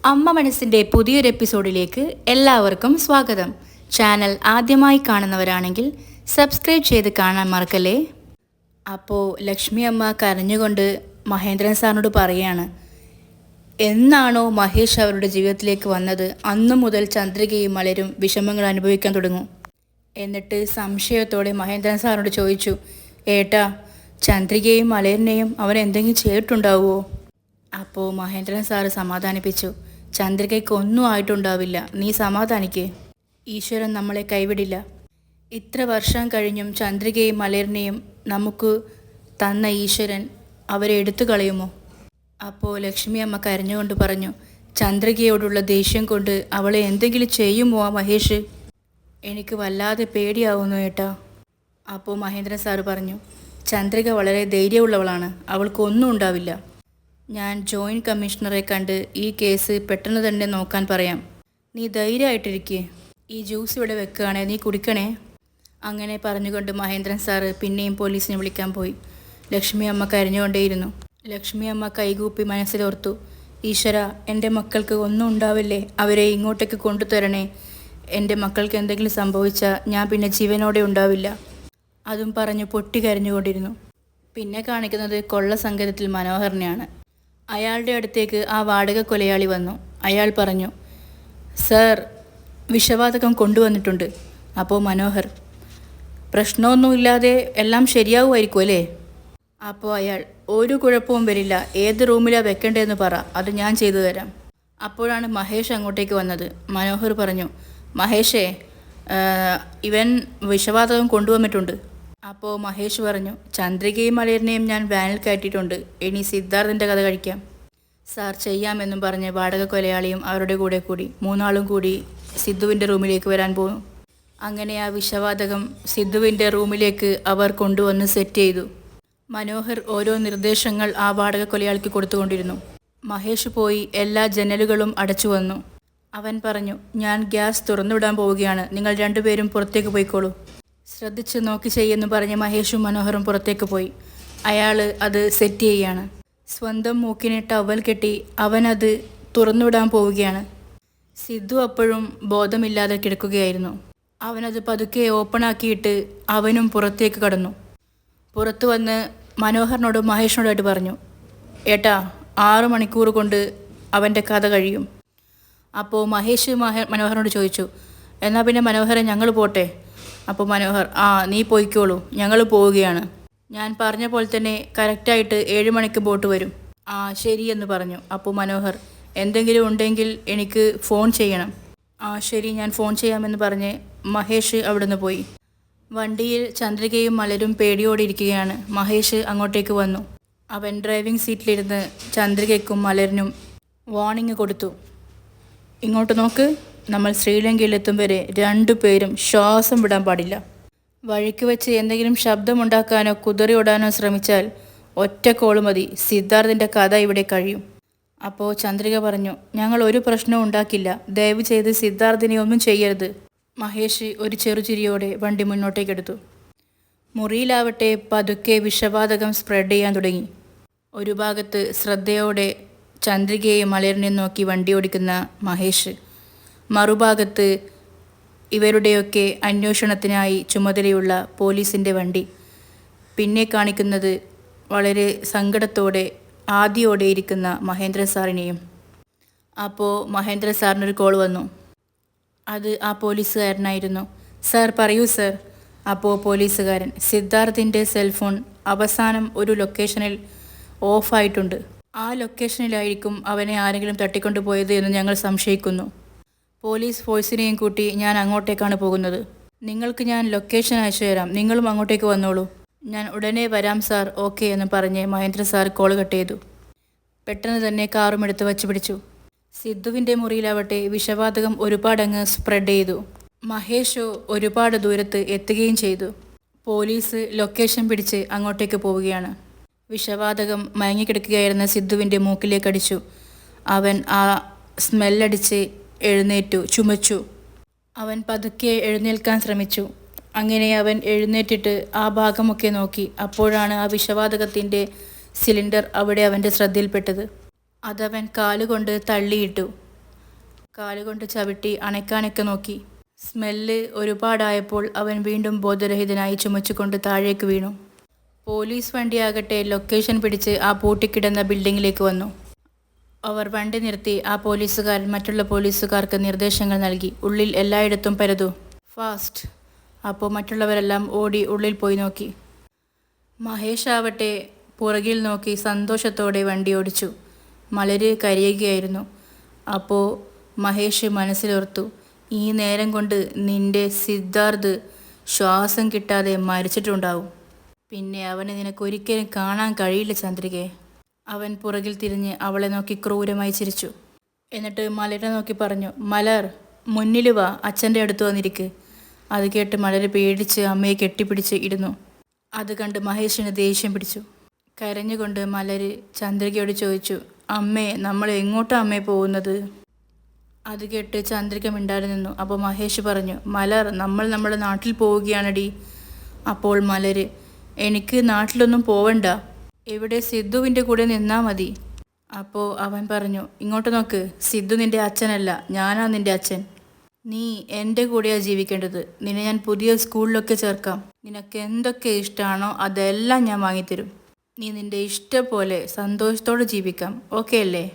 അമ്മ മനസ്സിൻ്റെ പുതിയൊരു എപ്പിസോഡിലേക്ക് എല്ലാവർക്കും സ്വാഗതം. ചാനൽ ആദ്യമായി കാണുന്നവരാണെങ്കിൽ സബ്സ്ക്രൈബ് ചെയ്ത് കാണാൻ മറക്കല്ലേ. അപ്പോൾ ലക്ഷ്മി അമ്മ കരഞ്ഞുകൊണ്ട് മഹേന്ദ്രൻ സാറിനോട് പറയാണ്, എന്നാണോ മഹേഷ് അവരുടെ ജീവിതത്തിലേക്ക് വന്നത് അന്നു മുതൽ ചന്ദ്രികയും മലരും വിഷമങ്ങൾ അനുഭവിക്കാൻ തുടങ്ങും. എന്നിട്ട് സംശയത്തോടെ മഹേന്ദ്രൻ സാറിനോട് ചോദിച്ചു, ഏട്ടാ, ചന്ദ്രികയും മലരിനെയും അവൻ എന്തെങ്കിലും ചെയ്തിട്ടുണ്ടാവുമോ? അപ്പോൾ മഹേന്ദ്രൻ സാറ് സമാധാനിപ്പിച്ചു, ചന്ദ്രികയ്ക്ക് ഒന്നും ആയിട്ടുണ്ടാവില്ല, നീ സമാധാനിക്ക്, ഈശ്വരൻ നമ്മളെ കൈവിടില്ല. ഇത്ര വർഷം കഴിഞ്ഞും ചന്ദ്രികയും മലരിനെയും നമുക്ക് തന്ന ഈശ്വരൻ അവരെ എടുത്തു കളയുമോ? അപ്പോൾ ലക്ഷ്മി അമ്മ കരഞ്ഞുകൊണ്ട് പറഞ്ഞു, ചന്ദ്രികയോടുള്ള ദേഷ്യം കൊണ്ട് അവളെ എന്തെങ്കിലും ചെയ്യുമോ ആ മഹേഷ്? എനിക്ക് വല്ലാതെ പേടിയാവുന്നു ഏട്ടാ. അപ്പോൾ മഹേന്ദ്രൻ സാറ് പറഞ്ഞു, ചന്ദ്രിക വളരെ ധൈര്യമുള്ളവളാണ്, അവൾക്കൊന്നും ഉണ്ടാവില്ല. ഞാൻ ജോയിൻറ്റ് കമ്മീഷണറെ കണ്ട് ഈ കേസ് പെട്ടെന്ന് തന്നെ നോക്കാൻ പറയാം. നീ ധൈര്യമായിട്ടിരിക്കേ, ഈ ജ്യൂസ് ഇവിടെ വെക്കുകയാണേ, നീ കുടിക്കണേ. അങ്ങനെ പറഞ്ഞുകൊണ്ട് മഹേന്ദ്രൻ സാറ് പിന്നെയും പോലീസിനെ വിളിക്കാൻ പോയി. ലക്ഷ്മി അമ്മ കരഞ്ഞുകൊണ്ടേയിരുന്നു. ലക്ഷ്മി അമ്മ കൈകൂപ്പി മനസ്സിലോർത്തു, ഈശ്വര, എൻ്റെ മക്കൾക്ക് ഒന്നും ഉണ്ടാവില്ലേ, അവരെ ഇങ്ങോട്ടേക്ക് കൊണ്ടുതരണേ. എൻ്റെ മക്കൾക്ക് എന്തെങ്കിലും സംഭവിച്ചാൽ ഞാൻ പിന്നെ ജീവനോടെ ഉണ്ടാവില്ല. അതും പറഞ്ഞു പൊട്ടി കരഞ്ഞുകൊണ്ടിരുന്നു. പിന്നെ കാണിക്കുന്നത് കൊള്ള സംഗീതത്തിൽ മനോഹരനെയാണ്. അയാളുടെ അടുത്തേക്ക് ആ വാടക കൊലയാളി വന്നു. അയാൾ പറഞ്ഞു, സർ, വിഷവാതകം കൊണ്ടുവന്നിട്ടുണ്ട്. അപ്പോൾ മനോഹർ, പ്രശ്നമൊന്നുമില്ലാതെ എല്ലാം ശരിയാവുമായിരിക്കും അല്ലേ? അപ്പോൾ അയാൾ, ഒരു കുഴപ്പവും വരില്ല, ഏത് റൂമിലാണ് വെക്കേണ്ടതെന്ന് പറ, അത് ഞാൻ ചെയ്തു തരാം. അപ്പോഴാണ് മഹേഷ് അങ്ങോട്ടേക്ക് വന്നത്. മനോഹർ പറഞ്ഞു, മഹേഷേ, ഇവൻ വിഷവാതകം കൊണ്ടുവന്നിട്ടുണ്ട്. അപ്പോൾ മഹേഷ് പറഞ്ഞു, ചന്ദ്രികയും മലരിനെയും ഞാൻ വാനിൽ കയറ്റിയിട്ടുണ്ട്, ഇനി സിദ്ധാർത്ഥിൻ്റെ കഥ കഴിക്കാം. സാർ, ചെയ്യാമെന്നും പറഞ്ഞ് വാടക കൊലയാളിയും അവരുടെ കൂടെ കൂടി മൂന്നാളും കൂടി സിദ്ധുവിൻ്റെ റൂമിലേക്ക് വരാൻ പോകുന്നു. അങ്ങനെ ആ വിഷവാതകം സിദ്ധുവിൻ്റെ റൂമിലേക്ക് അവർ കൊണ്ടുവന്ന് സെറ്റ് ചെയ്തു. മനോഹർ ഓരോ നിർദ്ദേശങ്ങൾ ആ വാടക കൊലയാളിക്ക് കൊടുത്തുകൊണ്ടിരുന്നു. മഹേഷ് പോയി എല്ലാ ജനലുകളും അടച്ചു വന്നു. അവൻ പറഞ്ഞു, ഞാൻ ഗ്യാസ് തുറന്നുവിടാൻ പോവുകയാണ്, നിങ്ങൾ രണ്ടുപേരും പുറത്തേക്ക് പോയിക്കോളൂ. ശ്രദ്ധിച്ച് നോക്കി ചെയ്യുമെന്ന് പറഞ്ഞ് മഹേഷും മനോഹറും പുറത്തേക്ക് പോയി. അയാൾ അത് സെറ്റ് ചെയ്യുകയാണ്. സ്വന്തം മൂക്കിന് ടവൽ കെട്ടി അവനത് തുറന്നുവിടാൻ പോവുകയാണ്. സിദ്ധു അപ്പോഴും ബോധമില്ലാതെ കിടക്കുകയായിരുന്നു. അവനത് പതുക്കെ ഓപ്പണാക്കിയിട്ട് അവനും പുറത്തേക്ക് കടന്നു. പുറത്തു വന്ന് മനോഹറിനോടും മഹേഷിനോടായിട്ട് പറഞ്ഞു, ഏട്ടാ, 6 മണിക്കൂർ കൊണ്ട് അവൻ്റെ കഥ കഴിയും. അപ്പോൾ മഹേഷ് മനോഹറിനോട് ചോദിച്ചു, എന്നാൽ പിന്നെ മനോഹരെ ഞങ്ങൾ പോട്ടെ? അപ്പോൾ മനോഹർ, നീ പോയിക്കോളൂ, ഞങ്ങൾ പോവുകയാണ്. ഞാൻ പറഞ്ഞ പോലെ തന്നെ കറക്റ്റായിട്ട് 7 മണിക്ക് ബോട്ട് വരും. ശരി എന്ന് പറഞ്ഞു. അപ്പോൾ മനോഹർ, എന്തെങ്കിലും ഉണ്ടെങ്കിൽ എനിക്ക് ഫോൺ ചെയ്യണം. ശരി, ഞാൻ ഫോൺ ചെയ്യാമെന്ന് പറഞ്ഞ് മഹേഷ് അവിടുന്ന് പോയി. വണ്ടിയിൽ ചന്ദ്രികയും മലരും പേടിയോടെ ഇരിക്കുകയാണ്. മഹേഷ് അങ്ങോട്ടേക്ക് വന്നു. അവൻ ഡ്രൈവിംഗ് സീറ്റിലിരുന്ന് ചന്ദ്രികയ്ക്കും മലരിനും വാർണിംഗ് കൊടുത്തു. ഇങ്ങോട്ട് നോക്ക്, നമ്മൾ ശ്രീലങ്കയിലെത്തും വരെ 2 പേരും ശ്വാസം വിടാൻ പാടില്ല. വഴിക്ക് വെച്ച് എന്തെങ്കിലും ശബ്ദമുണ്ടാക്കാനോ കുതിറി ഓടാനോ ശ്രമിച്ചാൽ ഒറ്റ കോള് മതി, സിദ്ധാർത്ഥിൻ്റെ കഥ ഇവിടെ കഴിയും. അപ്പോൾ ചന്ദ്രിക പറഞ്ഞു, ഞങ്ങൾ ഒരു പ്രശ്നവും ഉണ്ടാക്കില്ല, ദയവ് ചെയ്ത് സിദ്ധാർത്ഥിനെ ഒന്നും ചെയ്യരുത്. മഹേഷ് ഒരു ചെറുചിരിയോടെ വണ്ടി മുന്നോട്ടേക്കെടുത്തു. മുറിയിലാവട്ടെ പതുക്കെ വിഷവാതകം സ്പ്രെഡ് ചെയ്യാൻ തുടങ്ങി. ഒരു ഭാഗത്ത് ശ്രദ്ധയോടെ ചന്ദ്രികയെയും മലരിനെയും നോക്കി വണ്ടി ഓടിക്കുന്ന മഹേഷ്, മറുഭാഗത്ത് ഇവരുടെയൊക്കെ അന്വേഷണത്തിനായി ചുമതലയുള്ള പോലീസിൻ്റെ വണ്ടി. പിന്നെ കാണിക്കുന്നത് വളരെ സങ്കടത്തോടെ ആദിയോടെ ഇരിക്കുന്ന മഹേന്ദ്രൻ സാറിനെയും. അപ്പോൾ മഹേന്ദ്രൻ സാറിനൊരു കോൾ വന്നു. അത് ആ പോലീസുകാരനായിരുന്നു. സാർ, പറയൂ സാർ. അപ്പോൾ പോലീസുകാരൻ, സിദ്ധാർത്ഥിൻ്റെ സെൽഫോൺ അവസാനം ഒരു ലൊക്കേഷനിൽ ഓഫായിട്ടുണ്ട്. ആ ലൊക്കേഷനിലായിരിക്കും അവനെ ആരെങ്കിലും തട്ടിക്കൊണ്ടുപോയത് എന്ന് ഞങ്ങൾ സംശയിക്കുന്നു. പോലീസ് ഫോഴ്സിനെയും കൂട്ടി ഞാൻ അങ്ങോട്ടേക്കാണ് പോകുന്നത്. നിങ്ങൾക്ക് ഞാൻ ലൊക്കേഷൻ അയച്ചു തരാം, നിങ്ങളും അങ്ങോട്ടേക്ക് വന്നോളൂ. ഞാൻ ഉടനെ വരാം സാർ. ഓക്കെ എന്ന് പറഞ്ഞ് മഹേന്ദ്ര സാർ കോൾ കട്ട് ചെയ്തു. പെട്ടെന്ന് തന്നെ കാറും എടുത്ത് വച്ച് പിടിച്ചു. സിദ്ധുവിൻ്റെ മുറിയിലാവട്ടെ വിഷവാതകം ഒരുപാടങ്ങ് സ്പ്രെഡ് ചെയ്തു. മഹേഷോ ഒരുപാട് ദൂരത്ത് എത്തുകയും ചെയ്തു. പോലീസ് ലൊക്കേഷൻ പിടിച്ച് അങ്ങോട്ടേക്ക് പോവുകയാണ്. വിഷവാതകം മയങ്ങിക്കിടക്കുകയായിരുന്ന സിദ്ധുവിൻ്റെ മൂക്കിലേക്കടിച്ചു. അവൻ ആ സ്മെല്ലടിച്ച് എഴുന്നേറ്റു, ചുമച്ചു. അവൻ പതുക്കെ എഴുന്നേൽക്കാൻ ശ്രമിച്ചു. അങ്ങനെ അവൻ എഴുന്നേറ്റിട്ട് ആ ഭാഗമൊക്കെ നോക്കി. അപ്പോഴാണ് ആ വിഷവാതകത്തിൻ്റെ സിലിണ്ടർ അവിടെ അവൻ്റെ ശ്രദ്ധയിൽപ്പെട്ടത്. അതവൻ കാലുകൊണ്ട് തള്ളിയിട്ടു. കാലുകൊണ്ട് ചവിട്ടി അണയ്ക്കാനൊക്കെ നോക്കി. സ്മെല്ല് ഒരുപാടായപ്പോൾ അവൻ വീണ്ടും ബോധരഹിതനായി ചുമച്ചുകൊണ്ട് താഴേക്ക് വീണു. പോലീസ് വണ്ടിയാകട്ടെ ലൊക്കേഷൻ പിടിച്ച് ആ പൂട്ടിക്കിടന്ന ബിൽഡിങ്ങിലേക്ക് വന്നു. അവർ വണ്ടി നിർത്തി. ആ പോലീസുകാരൻ മറ്റുള്ള പോലീസുകാർക്ക് നിർദ്ദേശങ്ങൾ നൽകി. ഉള്ളിൽ എല്ലായിടത്തും പരതൂ, ഫാസ്റ്റ്. അപ്പോൾ മറ്റുള്ളവരെല്ലാം ഓടി ഉള്ളിൽ പോയി നോക്കി. മഹേഷ് ആവട്ടെ പുറകിൽ നോക്കി സന്തോഷത്തോടെ വണ്ടി ഓടിച്ചു. മലര് കരയുകയായിരുന്നു. അപ്പോൾ മഹേഷ് മനസ്സിലോർത്തു, ഈ നേരം കൊണ്ട് നിന്റെ സിദ്ധാർത്ഥ് ശ്വാസം കിട്ടാതെ മരിച്ചിട്ടുണ്ടാവും. പിന്നെ അവനെ നിനക്കൊരിക്കലും കാണാൻ കഴിയില്ല ചന്ദ്രികയെ. അവൻ പുറകിൽ തിരിഞ്ഞ് അവളെ നോക്കി ക്രൂരമായി ചിരിച്ചു. എന്നിട്ട് മലരെ നോക്കി പറഞ്ഞു, മലർ മുന്നിൽ വാ, അച്ഛൻ്റെ അടുത്ത് വന്നിരിക്ക്. അത് കേട്ട് മലര് പേടിച്ച് അമ്മയെ കെട്ടിപ്പിടിച്ച് ഇരുന്നു. അത് കണ്ട് മഹേഷിന് ദേഷ്യം പിടിച്ചു. കരഞ്ഞുകൊണ്ട് മലര് ചന്ദ്രികയോട് ചോദിച്ചു, അമ്മേ, നമ്മൾ എങ്ങോട്ടാണ് അമ്മേ പോകുന്നത്? അത് കേട്ട് ചന്ദ്രിക മിണ്ടാതെ നിന്നു. അപ്പോൾ മഹേഷ് പറഞ്ഞു, മലർ, നമ്മൾ നമ്മുടെ നാട്ടിൽ പോവുകയാണടി. അപ്പോൾ മലര്, എനിക്ക് നാട്ടിലൊന്നും പോവണ്ട, ഇവിടെ സിദ്ധുവിൻ്റെ കൂടെ നിന്നാൽ മതി. അപ്പോൾ അവൻ പറഞ്ഞു, ഇങ്ങോട്ട് നോക്ക്, സിദ്ധു നിൻ്റെ അച്ഛനല്ല, ഞാനാ നിൻ്റെ അച്ഛൻ. നീ എൻ്റെ കൂടെയാണ് ജീവിക്കേണ്ടത്. നിന്നെ ഞാൻ പുതിയ സ്കൂളിലൊക്കെ ചേർക്കാം. നിനക്ക് എന്തൊക്കെ ഇഷ്ടമാണോ അതെല്ലാം ഞാൻ വാങ്ങിത്തരും. നീ നിൻ്റെ ഇഷ്ടം പോലെ സന്തോഷത്തോടെ ജീവിക്കാം, ഓക്കെ അല്ലേ?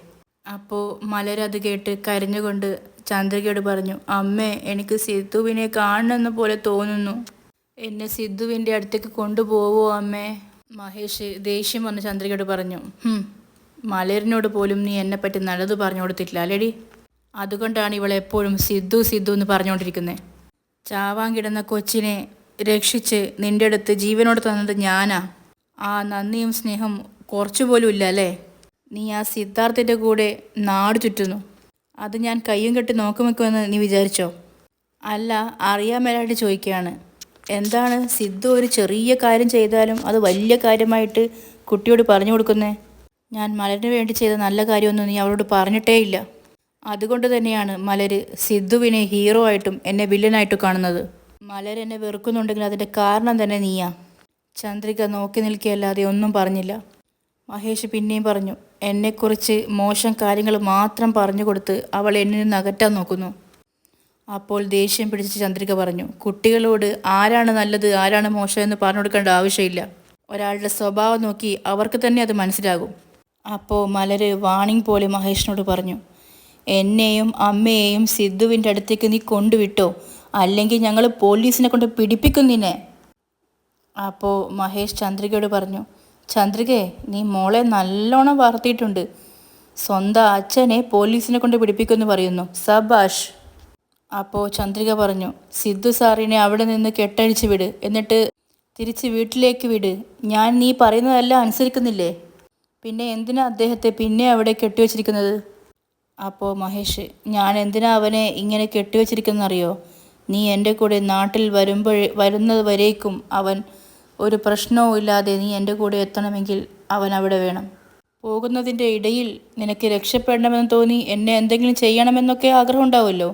അപ്പോൾ മലരത് കേട്ട് കരഞ്ഞുകൊണ്ട് ചന്ദ്രികയോട് പറഞ്ഞു, അമ്മേ, എനിക്ക് സിദ്ധുവിനെ കാണണമെന്ന പോലെ തോന്നുന്നു. എന്നെ സിദ്ധുവിൻ്റെ അടുത്തേക്ക് കൊണ്ടുപോവോ അമ്മേ? മഹേഷ് ദേഷ്യം വന്ന് ചന്ദ്രികയോട് പറഞ്ഞു, മലരിനോട് പോലും നീ എന്നെപ്പറ്റി നല്ലത് പറഞ്ഞു കൊടുത്തിട്ടില്ല അല്ലേടി. അതുകൊണ്ടാണ് ഇവളെപ്പോഴും സിദ്ധു സിദ്ധു എന്ന് പറഞ്ഞുകൊണ്ടിരിക്കുന്നത്. ചാവാൻ കിടന്ന കൊച്ചിനെ രക്ഷിച്ച് നിൻ്റെ അടുത്ത് ജീവനോട് തന്നത് ഞാനാ. ആ നന്ദിയും സ്നേഹം കുറച്ചുപോലും ഇല്ല അല്ലേ? നീ ആ സിദ്ധാർത്ഥിൻ്റെ കൂടെ നാട് ചുറ്റുന്നു. അത് ഞാൻ കയ്യും കെട്ടി നോക്കുമെന്ന് നീ വിചാരിച്ചോ? അല്ല, അറിയാൻ മേലായിട്ട് ചോദിക്കുകയാണ്. എന്താണ് സിദ്ധു ഒരു ചെറിയ കാര്യം ചെയ്താലും അത് വലിയ കാര്യമായിട്ട് കുട്ടിയോട് പറഞ്ഞു കൊടുക്കുന്നേ? ഞാൻ മലരിന് വേണ്ടി ചെയ്ത നല്ല കാര്യമൊന്നും നീ അവളോട് പറഞ്ഞിട്ടേ ഇല്ല. അതുകൊണ്ട് തന്നെയാണ് മലര് സിദ്ധുവിനെ ഹീറോ ആയിട്ടും എന്നെ വില്ലനായിട്ടും കാണുന്നത്. മലർ എന്നെ വെറുക്കുന്നുണ്ടെങ്കിൽ അതിൻ്റെ കാരണം തന്നെ നീയാ. ചന്ദ്രിക നോക്കി നിൽക്കുകയല്ലാതെ ഒന്നും പറഞ്ഞില്ല. മഹേഷ് പിന്നെയും പറഞ്ഞു, എന്നെക്കുറിച്ച് മോശം കാര്യങ്ങൾ മാത്രം പറഞ്ഞു കൊടുത്ത് അവൾ എന്നിൽ നിന്ന് അകറ്റാൻ നോക്കുന്നു. അപ്പോൾ ദേഷ്യം പിടിച്ച് ചന്ദ്രിക പറഞ്ഞു, കുട്ടികളോട് ആരാണ് നല്ലത് ആരാണ് മോശം എന്ന് പറഞ്ഞു കൊടുക്കേണ്ട ആവശ്യമില്ല. ഒരാളുടെ സ്വഭാവം നോക്കി അവർക്ക് തന്നെ അത് മനസ്സിലാകും. അപ്പോൾ മലര് വാണിംഗ് പോലെ മഹേഷിനോട് പറഞ്ഞു, എന്നെയും അമ്മയെയും സിദ്ധുവിൻ്റെ അടുത്തേക്ക് നീ കൊണ്ടുവിട്ടോ, അല്ലെങ്കിൽ ഞങ്ങൾ പോലീസിനെ കൊണ്ട് പിടിപ്പിക്കും നിന്നെ. അപ്പോൾ മഹേഷ് ചന്ദ്രികയോട് പറഞ്ഞു, ചന്ദ്രികയെ, നീ മോളെ നല്ലോണം വളർത്തിയിട്ടുണ്ട്. സ്വന്തം അച്ഛനെ പോലീസിനെ കൊണ്ട് പിടിപ്പിക്കുമെന്ന് പറയുന്നു, സബാഷ്. അപ്പോൾ ചന്ദ്രിക പറഞ്ഞു, സിദ്ധു സാറിനെ അവിടെ നിന്ന് കെട്ടഴിച്ച് വിട്, എന്നിട്ട് തിരിച്ച് വീട്ടിലേക്ക് വിട്. ഞാൻ നീ പറയുന്നതെല്ലാം അനുസരിക്കുന്നില്ലേ? പിന്നെ എന്തിനാ അദ്ദേഹത്തെ പിന്നെ അവിടെ കെട്ടിവെച്ചിരിക്കുന്നത്? അപ്പോൾ മഹേഷ്, ഞാൻ എന്തിനാ അവനെ ഇങ്ങനെ കെട്ടിവെച്ചിരിക്കുന്നറിയോ? നീ എൻ്റെ കൂടെ നാട്ടിൽ വരുന്നത് വരേക്കും അവൻ ഒരു പ്രശ്നവും ഇല്ലാതെ നീ എൻ്റെ കൂടെ എത്തണമെങ്കിൽ അവൻ അവിടെ വേണം. പോകുന്നതിൻ്റെ ഇടയിൽ നിനക്ക് രക്ഷപ്പെടണമെന്ന് തോന്നി എന്നെ എന്തെങ്കിലും ചെയ്യണമെന്നൊക്കെ ആഗ്രഹം ഉണ്ടാവുമല്ലോ.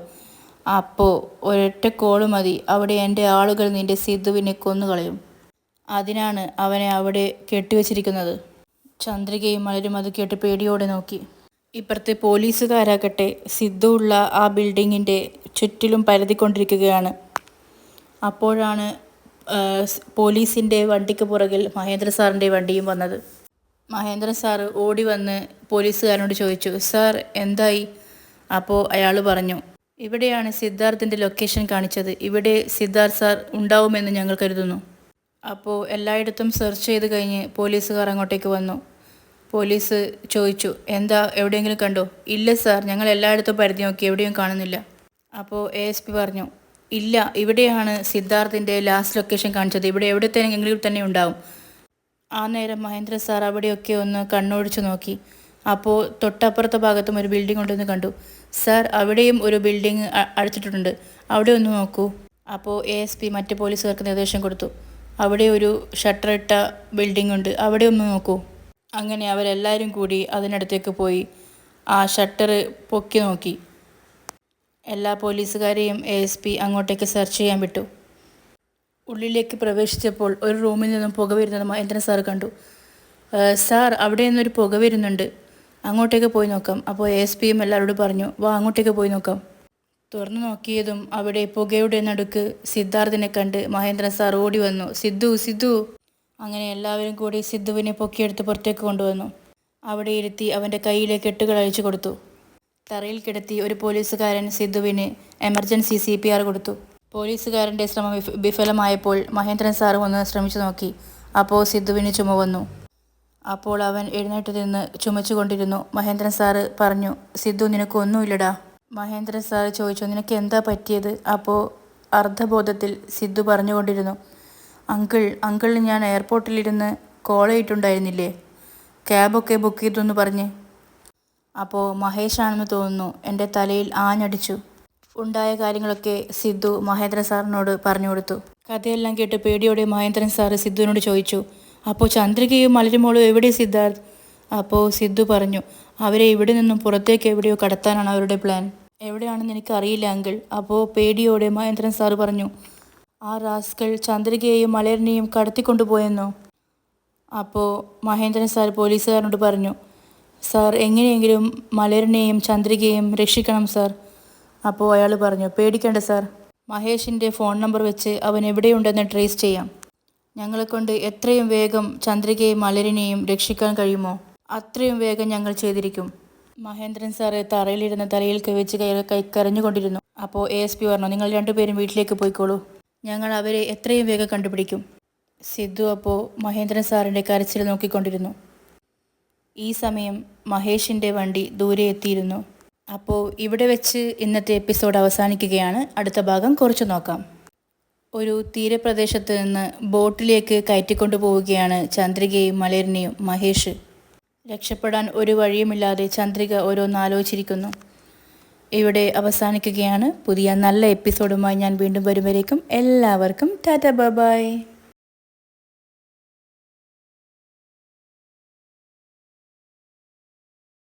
അപ്പോൾ ഒരൊറ്റ കോള് മതി, അവിടെ എൻ്റെ ആളുകൾ നിൻ്റെ സിദ്ധുവിനെ കൊന്നുകളയും. അതിനാണ് അവനെ അവിടെ കെട്ടിവെച്ചിരിക്കുന്നത്. ചന്ദ്രികയും മലരും അത് കേട്ട് പേടിയോടെ നോക്കി. ഇപ്പുറത്തെ പോലീസുകാരാകട്ടെ സിദ്ധു ഉള്ള ആ ബിൽഡിങ്ങിൻ്റെ ചുറ്റിലും പരതിക്കൊണ്ടിരിക്കുകയാണ്. അപ്പോഴാണ് പോലീസിൻ്റെ വണ്ടിക്ക് പുറകിൽ മഹേന്ദ്ര സാറിൻ്റെ വണ്ടിയും വന്നത്. മഹേന്ദ്ര സാറ് ഓടി വന്ന് പോലീസുകാരനോട് ചോദിച്ചു, സാർ എന്തായി? അപ്പോൾ അയാൾ പറഞ്ഞു, ഇവിടെയാണ് സിദ്ധാർത്ഥിൻ്റെ ലൊക്കേഷൻ കാണിച്ചത്. ഇവിടെ സിദ്ധാർത്ഥ് സാർ ഉണ്ടാവുമെന്ന് ഞങ്ങൾ കരുതുന്നു. അപ്പോൾ എല്ലായിടത്തും സെർച്ച് ചെയ്ത് കഴിഞ്ഞ് പോലീസുകാർ അങ്ങോട്ടേക്ക് വന്നു. പോലീസ് ചോദിച്ചു, എന്താ, എവിടെയെങ്കിലും കണ്ടോ? ഇല്ല സാർ, ഞങ്ങൾ എല്ലായിടത്തും പരിധി നോക്കി, എവിടെയും കാണുന്നില്ല. അപ്പോൾ ASP പറഞ്ഞു, ഇല്ല, ഇവിടെയാണ് സിദ്ധാർത്ഥിൻ്റെ ലാസ്റ്റ് ലൊക്കേഷൻ കാണിച്ചത്. ഇവിടെ എവിടത്തെങ്കിലും തന്നെ ഉണ്ടാവും. ആ നേരം മഹേന്ദ്ര സാർ അവിടെയൊക്കെ ഒന്ന് കണ്ണോടിച്ച് നോക്കി. അപ്പോൾ തൊട്ടപ്പുറത്തെ ഭാഗത്തും ഒരു ബിൽഡിംഗ് ഉണ്ടെന്ന് കണ്ടു. സാർ, അവിടെയും ഒരു ബിൽഡിംഗ് അടച്ചിട്ടുണ്ട്, അവിടെ ഒന്ന് നോക്കൂ. അപ്പോൾ ASP മറ്റ് പോലീസുകാർക്ക് നിർദ്ദേശം കൊടുത്തു. അവിടെ ഒരു ഷട്ടർ ഇട്ട ബിൽഡിംഗ് ഉണ്ട്, അവിടെ ഒന്ന് നോക്കൂ. അങ്ങനെ അവരെല്ലാവരും കൂടി അതിനടുത്തേക്ക് പോയി ആ ഷട്ടർ പൊക്കി നോക്കി. എല്ലാ പോലീസുകാരെയും ASP അങ്ങോട്ടേക്ക് സെർച്ച് ചെയ്യാൻ വിട്ടു. ഉള്ളിലേക്ക് പ്രവേശിച്ചപ്പോൾ ഒരു റൂമിൽ നിന്നും പുക വരുന്നത് മഹേന്ദ്രൻ സാർ കണ്ടു. സാർ, അവിടെ നിന്നൊരു പുക വരുന്നുണ്ട്. അങ്ങോട്ടേക്ക് പോയി നോക്കാം. അപ്പോൾ ASPയും എല്ലാവരോടും പറഞ്ഞു, വാ അങ്ങോട്ടേക്ക് പോയി നോക്കാം. തുറന്നു നോക്കിയതും അവിടെ പുകയുടെ നടുക്ക് സിദ്ധാർത്ഥിനെ കണ്ട് മഹേന്ദ്രൻ സാർ ഓടി വന്നു. സിദ്ധു സിദ്ധു. അങ്ങനെ എല്ലാവരും കൂടി സിദ്ധുവിനെ പൊക്കിയെടുത്ത് പുറത്തേക്ക് കൊണ്ടുവന്നു. അവിടെ ഇരുത്തി അവൻ്റെ കയ്യിലെ കെട്ടുകൾ അഴിച്ചു കൊടുത്തു. തറയിൽ കിടത്തി ഒരു പോലീസുകാരൻ സിദ്ധുവിന് എമർജൻസി CPR കൊടുത്തു. പോലീസുകാരൻ്റെ ശ്രമം വിഫലമായപ്പോൾ മഹേന്ദ്രൻ സാറും ഒന്ന് ശ്രമിച്ചു നോക്കി. അപ്പോൾ സിദ്ധുവിന് ചുമ വന്നു. അപ്പോൾ അവൻ എഴുന്നേറ്റ് നിന്ന് ചുമച്ചുകൊണ്ടിരുന്നു. മഹേന്ദ്രൻ സാറ് പറഞ്ഞു, സിദ്ധു നിനക്കൊന്നുമില്ലടാ. മഹേന്ദ്രൻ സാറ് ചോദിച്ചു, നിനക്ക് എന്താ പറ്റിയത്? അപ്പോൾ അർദ്ധബോധത്തിൽ സിദ്ധു പറഞ്ഞുകൊണ്ടിരുന്നു, അങ്കിൾ ഞാൻ എയർപോർട്ടിലിരുന്ന് കോൾ ചെയ്തിട്ടുണ്ടായിരുന്നില്ലേ, ക്യാബൊക്കെ ബുക്ക് ചെയ്തെന്ന് പറഞ്ഞ്. അപ്പോൾ മഹേഷാണെന്ന് തോന്നുന്നു എൻ്റെ തലയിൽ ആഞ്ഞടിച്ചു. ഉണ്ടായ കാര്യങ്ങളൊക്കെ സിദ്ധു മഹേന്ദ്രൻ സാറിനോട് പറഞ്ഞു കൊടുത്തു. കഥയെല്ലാം കേട്ട് പേടിയോടെ മഹേന്ദ്രൻ സാറ് സിദ്ധുവിനോട് ചോദിച്ചു, അപ്പോൾ ചന്ദ്രികയും മലരുമോളും എവിടെ സിദ്ധാർത്ഥ്? അപ്പോൾ സിദ്ധു പറഞ്ഞു, അവരെ ഇവിടെ നിന്നും പുറത്തേക്ക് എവിടെയോ കടത്താനാണ് അവരുടെ പ്ലാൻ. എവിടെയാണെന്ന് എനിക്കറിയില്ല അങ്കിൾ. അപ്പോൾ പേടിയോടെ മഹേന്ദ്രൻ സാറ് പറഞ്ഞു, ആ റാസ്കൾ ചന്ദ്രികയെയും മലരിനെയും കടത്തിക്കൊണ്ടുപോയെന്നോ? അപ്പോൾ മഹേന്ദ്രൻ സാർ പോലീസുകാരനോട് പറഞ്ഞു, സാർ എങ്ങനെയെങ്കിലും മലരിനെയും ചന്ദ്രികയെയും രക്ഷിക്കണം സാർ. അപ്പോൾ അയാൾ പറഞ്ഞു, പേടിക്കേണ്ട സാർ, മഹേഷിൻ്റെ ഫോൺ നമ്പർ വെച്ച് അവൻ എവിടെയുണ്ടെന്ന് ട്രേസ് ചെയ്യാം. ഞങ്ങളെക്കൊണ്ട് എത്രയും വേഗം ചന്ദ്രികയെയും മലരിനെയും രക്ഷിക്കാൻ കഴിയുമോ അത്രയും വേഗം ഞങ്ങൾ ചെയ്തിരിക്കും. മഹേന്ദ്രൻ സാറ് തറയിലിരുന്ന് തലയിൽ കൈവച്ച് കരഞ്ഞുകൊണ്ടിരുന്നു. അപ്പോൾ ASP പറഞ്ഞു, നിങ്ങൾ രണ്ടുപേരും വീട്ടിലേക്ക് പോയിക്കോളൂ, ഞങ്ങൾ അവരെ എത്രയും വേഗം കണ്ടുപിടിക്കും. സിദ്ധു അപ്പോൾ മഹേന്ദ്രൻ സാറിൻ്റെ കരച്ചിൽ നോക്കിക്കൊണ്ടിരുന്നു. ഈ സമയം മഹേഷിൻ്റെ വണ്ടി ദൂരെ എത്തിയിരുന്നു. അപ്പോൾ ഇവിടെ വെച്ച് ഇന്നത്തെ എപ്പിസോഡ് അവസാനിക്കുകയാണ്. അടുത്ത ഭാഗം കുറച്ച് നോക്കാം. ഒരു തീരപ്രദേശത്ത് നിന്ന് ബോട്ടിലേക്ക് കയറ്റിക്കൊണ്ടു പോവുകയാണ് ചന്ദ്രികയും മലരിനെയും മഹേഷ്. രക്ഷപ്പെടാൻ ഒരു വഴിയുമില്ലാതെ ചന്ദ്രിക ഓരോന്നാലോചിച്ചിരിക്കുന്നു. ഇവിടെ അവസാനിക്കുകയാണ്. പുതിയ നല്ല എപ്പിസോഡുമായി ഞാൻ വീണ്ടും വരുമ്പോഴേക്കും എല്ലാവർക്കും ടാറ്റ ബൈ.